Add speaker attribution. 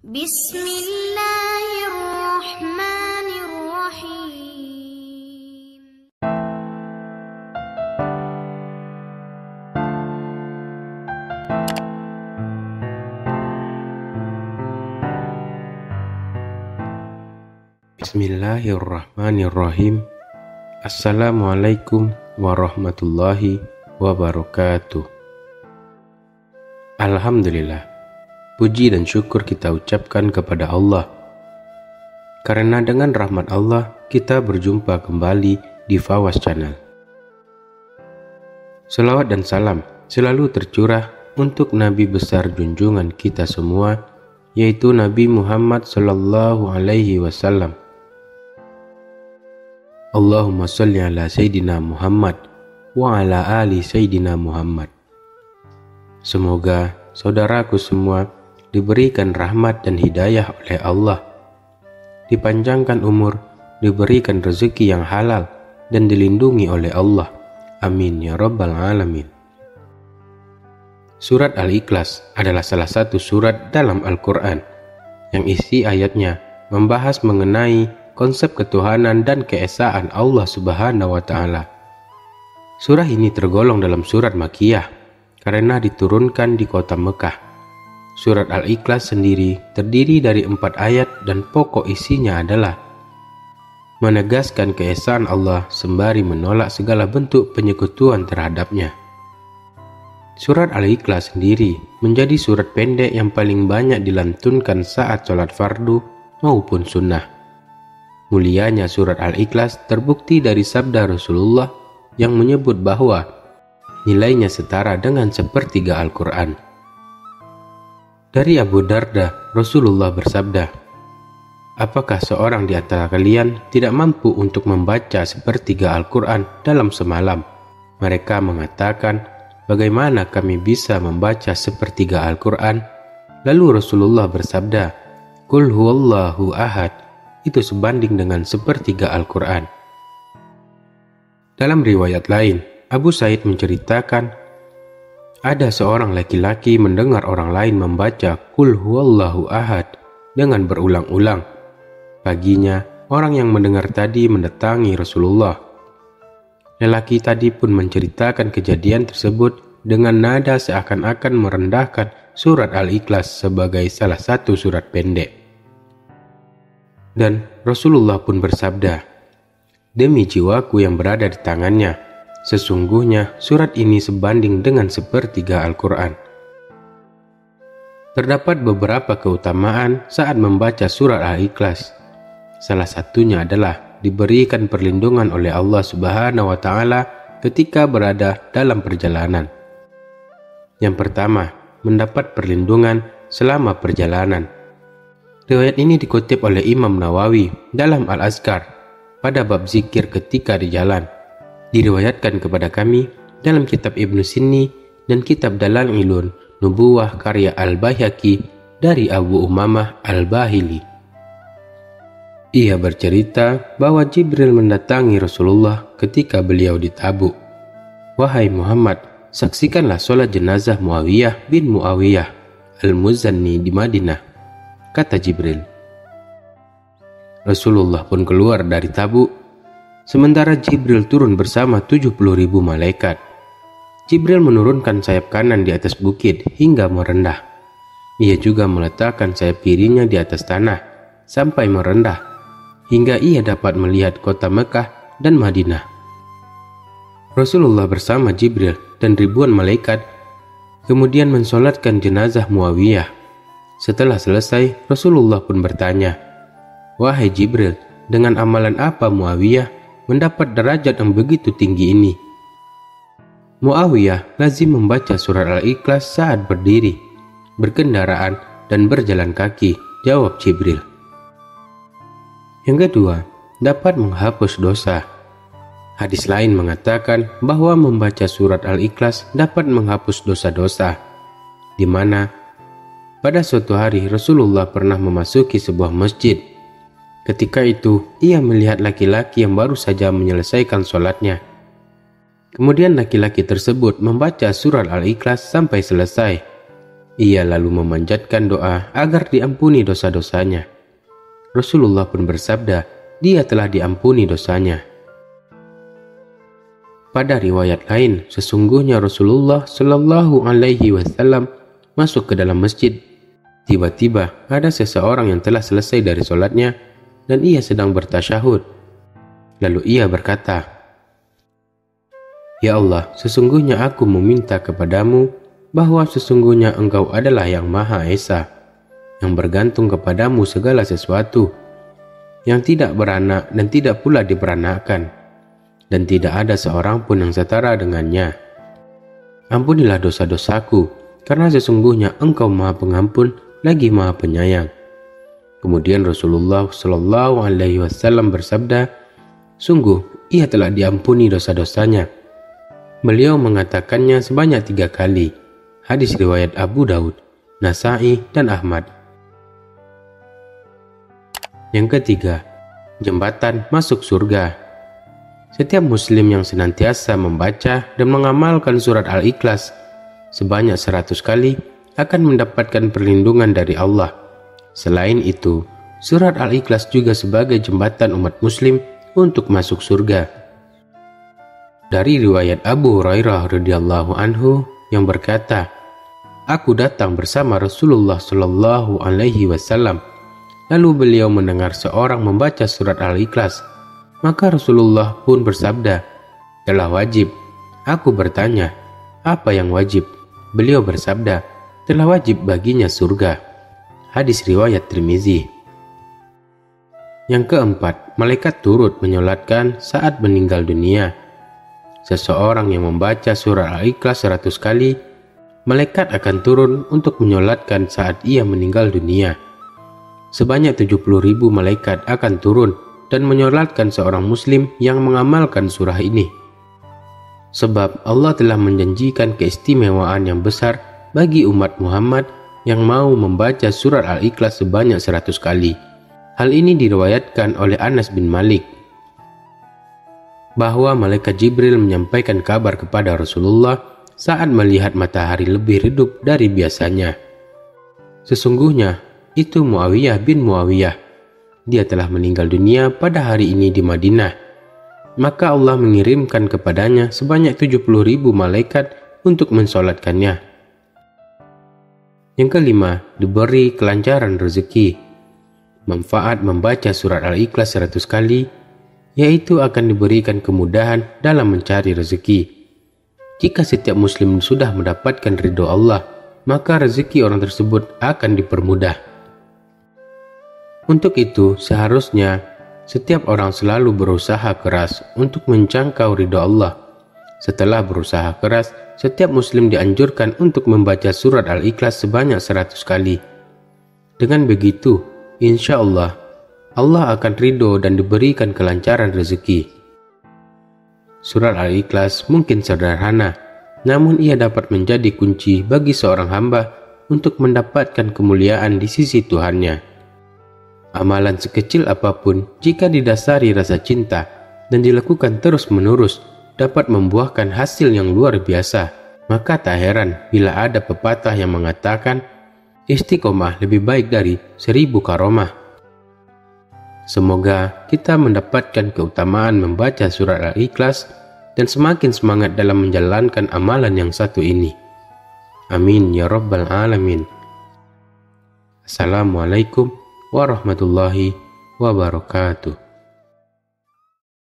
Speaker 1: Bismillahirrahmanirrahim.
Speaker 2: Bismillahirrahmanirrahim. Assalamualaikum warahmatullahi wabarakatuh. Alhamdulillah, puji dan syukur kita ucapkan kepada Allah, karena dengan rahmat Allah kita berjumpa kembali di Fawas Channel. Selawat dan salam selalu tercurah untuk Nabi besar junjungan kita semua, yaitu Nabi Muhammad sallallahu alaihi wasallam. Allahumma sholli ala Sayyidina Muhammad wa ala ali Sayyidina Muhammad. Semoga saudaraku semua diberikan rahmat dan hidayah oleh Allah, dipanjangkan umur, diberikan rezeki yang halal, dan dilindungi oleh Allah. Amin ya rabbal alamin. Surat Al-Ikhlas adalah salah satu surat dalam Al-Quran yang isi ayatnya membahas mengenai konsep ketuhanan dan keesaan Allah Subhanahu wa Ta'ala. Surah ini tergolong dalam surat Makkiyah karena diturunkan di kota Mekah. Surat Al-Ikhlas sendiri terdiri dari 4 ayat dan pokok isinya adalah menegaskan keesaan Allah sembari menolak segala bentuk penyekutuan terhadapnya. Surat Al-Ikhlas sendiri menjadi surat pendek yang paling banyak dilantunkan saat sholat fardu maupun sunnah. Mulianya surat Al-Ikhlas terbukti dari sabda Rasulullah yang menyebut bahwa nilainya setara dengan sepertiga Al-Quran. Dari Abu Darda, Rasulullah bersabda, "Apakah seorang di antara kalian tidak mampu untuk membaca sepertiga Al-Quran dalam semalam?" Mereka mengatakan, "Bagaimana kami bisa membaca sepertiga Al-Quran?" Lalu Rasulullah bersabda, "Qul huwallahu ahad." Itu sebanding dengan sepertiga Al-Quran. Dalam riwayat lain, Abu Said menceritakan, ada seorang laki-laki mendengar orang lain membaca Qul huwallahu ahad dengan berulang-ulang. Paginya, orang yang mendengar tadi mendatangi Rasulullah. Lelaki tadi pun menceritakan kejadian tersebut dengan nada seakan-akan merendahkan surat Al-Ikhlas sebagai salah satu surat pendek. Dan Rasulullah pun bersabda, "Demi jiwaku yang berada di tangannya, sesungguhnya surat ini sebanding dengan sepertiga Al-Quran." Terdapat beberapa keutamaan saat membaca surat Al-Ikhlas. Salah satunya adalah diberikan perlindungan oleh Allah Subhanahu wa Ta'ala ketika berada dalam perjalanan. Yang pertama, mendapat perlindungan selama perjalanan. Riwayat ini dikutip oleh Imam Nawawi dalam Al-Azkar pada bab zikir ketika di jalan. Diriwayatkan kepada kami dalam kitab Ibnu Sinni dan kitab Dalailun Nubuwah karya Al-Baihaqi dari Abu Umamah Al-Bahili. Ia bercerita bahwa Jibril mendatangi Rasulullah ketika beliau di Tabuk. "Wahai Muhammad, saksikanlah sholat jenazah Muawiyah bin Muawiyah Al-Muzanni di Madinah," kata Jibril. Rasulullah pun keluar dari Tabuk. Sementara Jibril turun bersama 70.000 malaikat. Jibril menurunkan sayap kanan di atas bukit hingga merendah. Ia juga meletakkan sayap kirinya di atas tanah sampai merendah, hingga ia dapat melihat kota Mekah dan Madinah. Rasulullah bersama Jibril dan ribuan malaikat kemudian mensolatkan jenazah Muawiyah. Setelah selesai, Rasulullah pun bertanya, "Wahai Jibril, dengan amalan apa Muawiyah mendapat derajat yang begitu tinggi ini?" Muawiyah lazim membaca surat Al-Ikhlas saat berdiri, berkendaraan, dan berjalan kaki, jawab Jibril. Yang kedua, dapat menghapus dosa. Hadis lain mengatakan bahwa membaca surat Al-Ikhlas dapat menghapus dosa-dosa, di mana pada suatu hari Rasulullah pernah memasuki sebuah masjid. Ketika itu, ia melihat laki-laki yang baru saja menyelesaikan sholatnya. Kemudian laki-laki tersebut membaca surat Al-Ikhlas sampai selesai. Ia lalu memanjatkan doa agar diampuni dosa-dosanya. Rasulullah pun bersabda, dia telah diampuni dosanya. Pada riwayat lain, sesungguhnya Rasulullah Shallallahu Alaihi Wasallam masuk ke dalam masjid. Tiba-tiba ada seseorang yang telah selesai dari sholatnya dan ia sedang bertasyahud. Lalu ia berkata, "Ya Allah, sesungguhnya aku meminta kepadamu bahwa sesungguhnya Engkau adalah yang Maha Esa, yang bergantung kepadamu segala sesuatu, yang tidak beranak dan tidak pula diperanakkan, dan tidak ada seorang pun yang setara dengannya. Ampunilah dosa-dosaku, karena sesungguhnya Engkau Maha Pengampun lagi Maha Penyayang." Kemudian Rasulullah Shallallahu Alaihi Wasallam bersabda, "Sungguh ia telah diampuni dosa-dosanya." Beliau mengatakannya sebanyak 3 kali. Hadis riwayat Abu Daud, Nasai, dan Ahmad. Yang ketiga, jembatan masuk surga. Setiap muslim yang senantiasa membaca dan mengamalkan surat Al-Ikhlas sebanyak 100 kali akan mendapatkan perlindungan dari Allah. Selain itu, surat Al-Ikhlas juga sebagai jembatan umat muslim untuk masuk surga. Dari riwayat Abu Hurairah radhiyallahu anhu yang berkata, "Aku datang bersama Rasulullah Shallallahu Alaihi Wasallam. Lalu beliau mendengar seorang membaca surat Al-Ikhlas. Maka Rasulullah pun bersabda, 'Telah wajib.' Aku bertanya, 'Apa yang wajib?' Beliau bersabda, 'Telah wajib baginya surga.'" Hadis riwayat Tirmizi. Yang keempat, malaikat turut menyolatkan saat meninggal dunia. Seseorang yang membaca surah Al-Ikhlas 100 kali, malaikat akan turun untuk menyolatkan saat ia meninggal dunia. Sebanyak 70.000 malaikat akan turun dan menyolatkan seorang muslim yang mengamalkan surah ini. Sebab Allah telah menjanjikan keistimewaan yang besar bagi umat Muhammad yang mau membaca surat Al-Ikhlas sebanyak 100 kali. Hal ini diriwayatkan oleh Anas bin Malik, bahwa malaikat Jibril menyampaikan kabar kepada Rasulullah saat melihat matahari lebih redup dari biasanya. Sesungguhnya itu Muawiyah bin Muawiyah. Dia telah meninggal dunia pada hari ini di Madinah. Maka Allah mengirimkan kepadanya sebanyak 70.000 malaikat untuk mensolatkannya. Yang kelima, diberi kelancaran rezeki. Manfaat membaca surat Al-Ikhlas 100 kali yaitu akan diberikan kemudahan dalam mencari rezeki. Jika setiap muslim sudah mendapatkan ridho Allah, maka rezeki orang tersebut akan dipermudah. Untuk itu, seharusnya setiap orang selalu berusaha keras untuk menjangkau ridho Allah. Setelah berusaha keras, setiap muslim dianjurkan untuk membaca surat Al-Ikhlas sebanyak 100 kali. Dengan begitu, insya Allah akan ridho dan diberikan kelancaran rezeki. Surat Al-Ikhlas mungkin sederhana, namun ia dapat menjadi kunci bagi seorang hamba untuk mendapatkan kemuliaan di sisi Tuhannya. Amalan sekecil apapun, jika didasari rasa cinta dan dilakukan terus-menerus, dapat membuahkan hasil yang luar biasa. Maka tak heran bila ada pepatah yang mengatakan, istiqomah lebih baik dari 1000 karomah. Semoga kita mendapatkan keutamaan membaca surat Al-Ikhlas dan semakin semangat dalam menjalankan amalan yang satu ini. Amin ya Rabbal Alamin. Assalamualaikum warahmatullahi wabarakatuh.